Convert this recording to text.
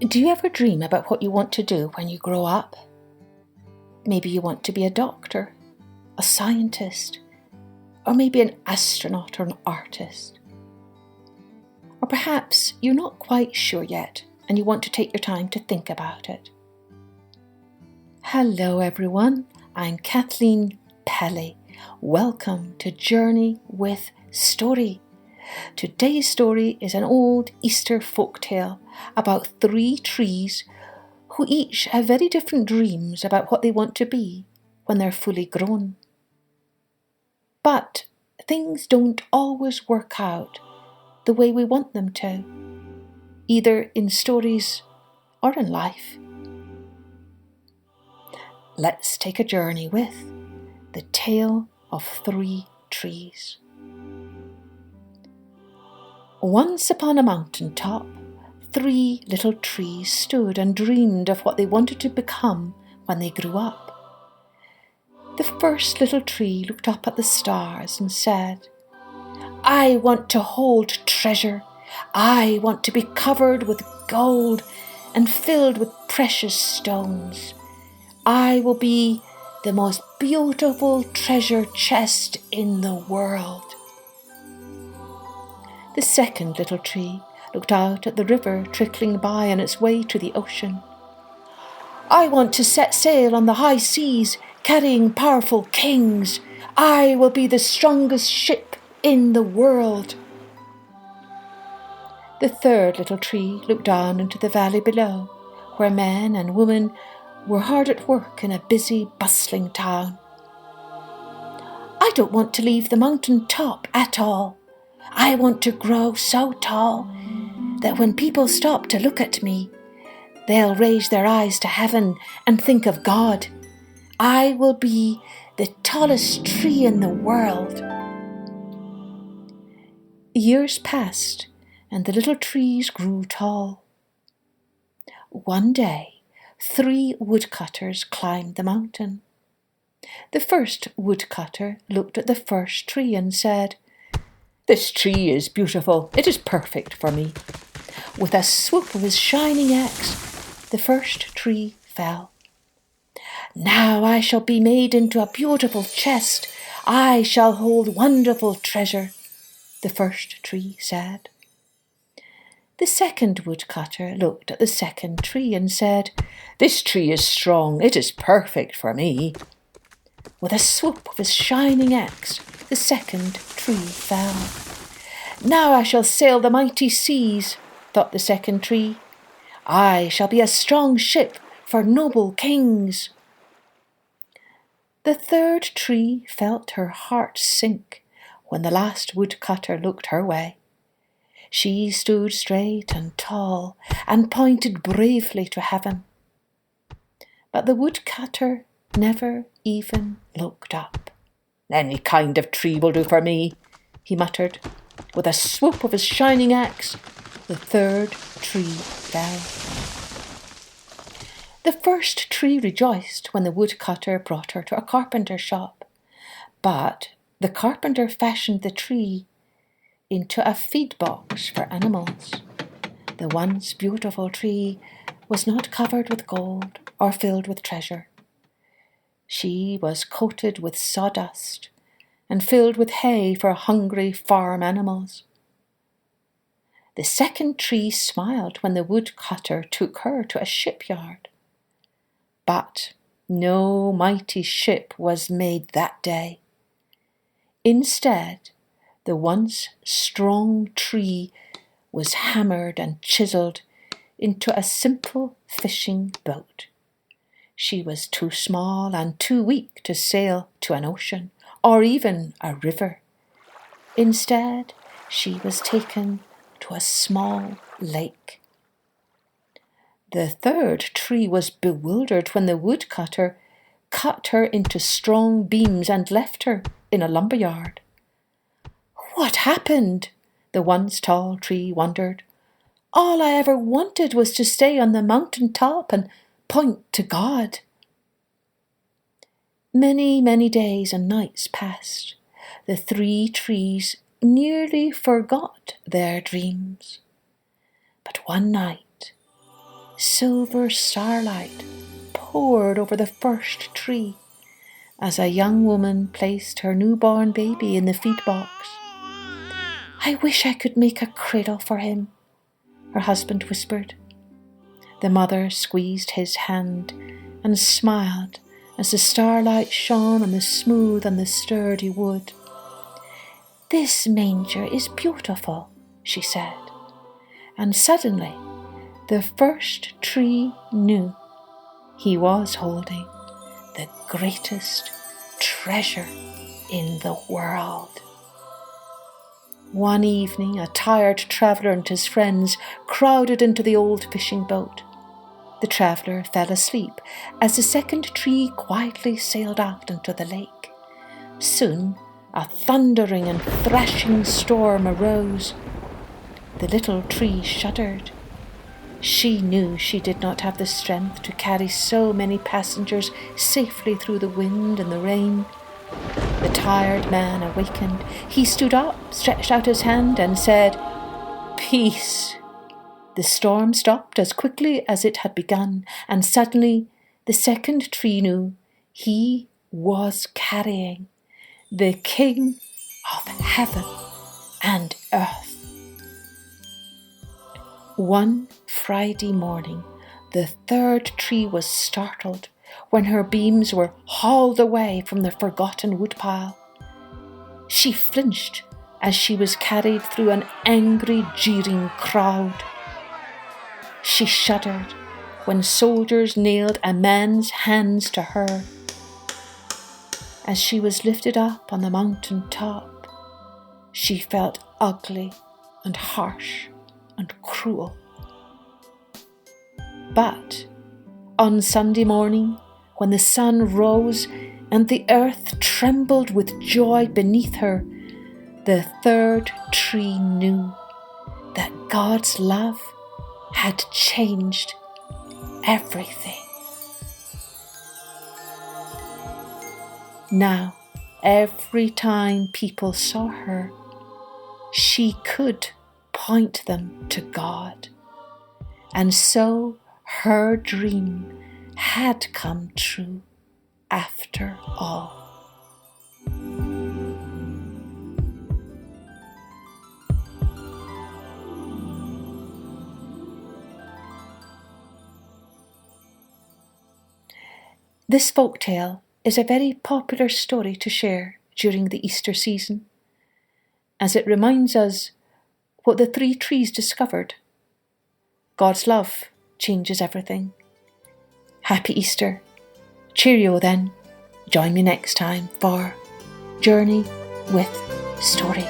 Do you ever dream about what you want to do when you grow up? Maybe you want to be a doctor, a scientist, or maybe an astronaut or an artist. Or perhaps you're not quite sure yet and you want to take your time to think about it. Hello everyone, I'm Kathleen Pelly. Welcome to Journey with Story. Today's story is an old Easter folktale about 3 trees who each have very different dreams about what they want to be when they're fully grown. But things don't always work out the way we want them to, either in stories or in life. Let's take a journey with the tale of 3 trees. Once upon a mountain top, 3 little trees stood and dreamed of what they wanted to become when they grew up. The first little tree looked up at the stars and said, "I want to hold treasure. I want to be covered with gold and filled with precious stones. I will be the most beautiful treasure chest in the world." The second little tree looked out at the river trickling by on its way to the ocean. "I want to set sail on the high seas, carrying powerful kings. I will be the strongest ship in the world." The third little tree looked down into the valley below, where men and women were hard at work in a busy, bustling town. "I don't want to leave the mountain top at all. I want to grow so tall that when people stop to look at me, they'll raise their eyes to heaven and think of God. I will be the tallest tree in the world." Years passed and the little trees grew tall. One day, 3 woodcutters climbed the mountain. The first woodcutter looked at the first tree and said, "This tree is beautiful. It is perfect for me." With a swoop of his shining axe, the first tree fell. "Now I shall be made into a beautiful chest. I shall hold wonderful treasure," the first tree said. The second woodcutter looked at the second tree and said, "This tree is strong. It is perfect for me." With a swoop of his shining axe, the second tree fell. "Now I shall sail the mighty seas," thought the second tree. "I shall be a strong ship for noble kings." The third tree felt her heart sink when the last woodcutter looked her way. She stood straight and tall and pointed bravely to heaven. But the woodcutter never even looked up. "Any kind of tree will do for me," he muttered. With a swoop of his shining axe, the third tree fell. The first tree rejoiced when the woodcutter brought her to a carpenter's shop. But the carpenter fashioned the tree into a feed box for animals. The once beautiful tree was not covered with gold or filled with treasure. She was coated with sawdust and filled with hay for hungry farm animals. The second tree smiled when the woodcutter took her to a shipyard. But no mighty ship was made that day. Instead, the once strong tree was hammered and chiseled into a simple fishing boat. She was too small and too weak to sail to an ocean or even a river. Instead, she was taken to a small lake. The third tree was bewildered when the woodcutter cut her into strong beams and left her in a lumberyard. "What happened?" the once tall tree wondered. "All I ever wanted was to stay on the mountain top and point to God." Many, many days and nights passed. The 3 trees nearly forgot their dreams. But one night, silver starlight poured over the first tree as a young woman placed her newborn baby in the feed box. "I wish I could make a cradle for him," her husband whispered. The mother squeezed his hand and smiled as the starlight shone on the smooth and the sturdy wood. "This manger is beautiful," she said, and suddenly the first tree knew he was holding the greatest treasure in the world. One evening, a tired traveller and his friends crowded into the old fishing boat. The traveller fell asleep as the second tree quietly sailed out into the lake. Soon, a thundering and thrashing storm arose. The little tree shuddered. She knew she did not have the strength to carry so many passengers safely through the wind and the rain. The tired man awakened. He stood up, stretched out his hand, and said, "Peace." The storm stopped as quickly as it had begun, and suddenly the second tree knew he was carrying the King of heaven and earth. One Friday morning, the third tree was startled when her beams were hauled away from the forgotten woodpile. She flinched as she was carried through an angry, jeering crowd. She shuddered when soldiers nailed a man's hands to her. As she was lifted up on the mountain top, she felt ugly and harsh and cruel. But on Sunday morning, when the sun rose and the earth trembled with joy beneath her, the third tree knew that God's love had changed everything. Now, every time people saw her, she could point them to God. And so her dream had come true after all. This folktale is a very popular story to share during the Easter season, as it reminds us what the three trees discovered. God's love changes everything. Happy Easter. Cheerio then. Join me next time for Journey with Story.